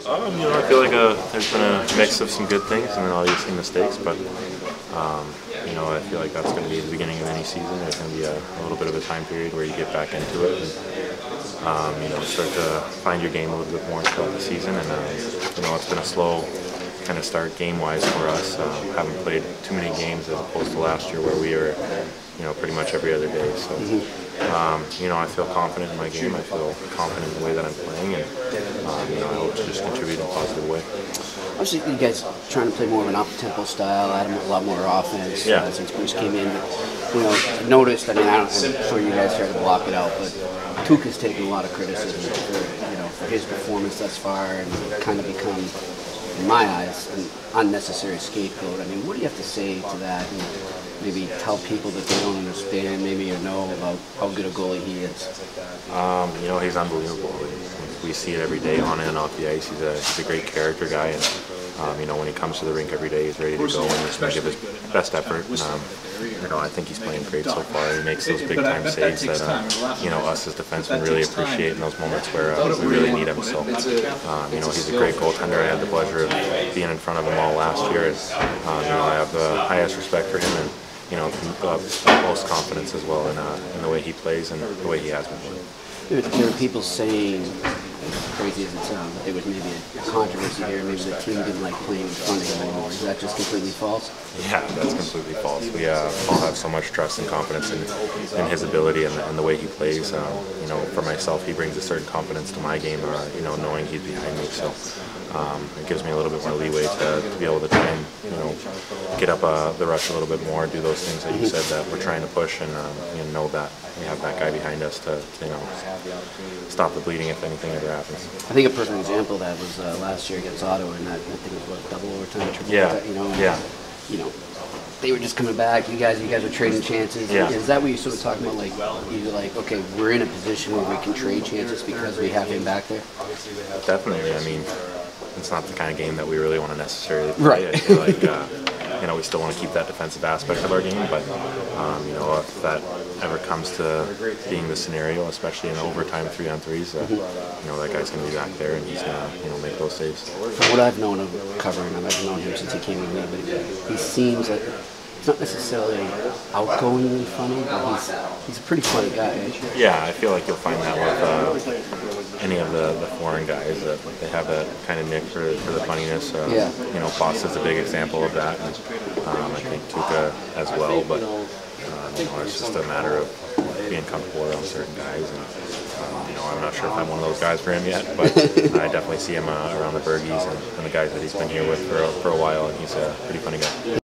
I feel like there's been a mix of some good things and then obviously mistakes, but I feel like that's going to be the beginning of any season. There's going to be a little bit of a time period where you get back into it and start to find your game a little bit more throughout the season. And it's been a slow kind of start game-wise for us. Haven't played too many games as opposed to last year where we were pretty much every other day. So, I feel confident in my game. I feel confident in the way that I'm playing, and I hope to just contribute in a positive way. Obviously, you guys trying to play more of an up-tempo style, add a lot more offense since Bruce came in. But, noticed. I'm sure you guys tried to block it out, but Tuukka's taken a lot of criticism for his performance thus far, and kind of become, in my eyes, an unnecessary scapegoat. What do you have to say to that? And maybe tell people that they don't understand, maybe or know about how good a goalie he is. He's unbelievable. We see it every day on and off the ice. He's a great character guy, and when he comes to the rink every day, he's ready to go and he's going to give his best effort. I think he's playing great so far. He makes those big time saves that us as defensemen really appreciate in those moments where we really need him. So he's a great goaltender. I had the pleasure of being in front of him all last year, and I have the highest respect for him, and utmost confidence as well in the way he plays and the way he has been playing. There are people saying, as crazy as it sounds, that there was maybe a controversy here, maybe the team didn't like playing in front of him anymore. Is that just completely false? Yeah, that's completely false. We all have so much trust and confidence in his ability and the way he plays. For myself, he brings a certain confidence to my game, knowing he's behind me. So it gives me a little bit more leeway to be able to try and, get up the rush a little bit more, do those things that you said that we're trying to push, and know that we have that guy behind us to stop the bleeding if anything ever happens. I think a perfect example of that was last year against Ottawa, and I think it was double overtime, triple overtime, they were just coming back. You guys were trading chances. Yeah. Is that what you're sort of talking about? You're like, okay, we're in a position where we can trade chances because we have him back there? Definitely. It's not the kind of game that we really want to necessarily play. Right. I feel like, we still want to keep that defensive aspect of our game, but, if that ever comes to being the scenario, especially in overtime 3-on-3s, that guy's going to be back there and he's going to make those saves. From what I've known of covering him, I've known him since he came with me, but he seems like he's not necessarily outgoingly funny, but he's a pretty funny guy. Yeah, I feel like you'll find that with any of the foreign guys, that they have that kind of nick for the funniness. Foss is a big example of that, and I think Tuukka as well, but it's just a matter of being comfortable around certain guys, and I'm not sure if I'm one of those guys for him yet, but I definitely see him around the Bergies and the guys that he's been here with for a while, and he's a pretty funny guy.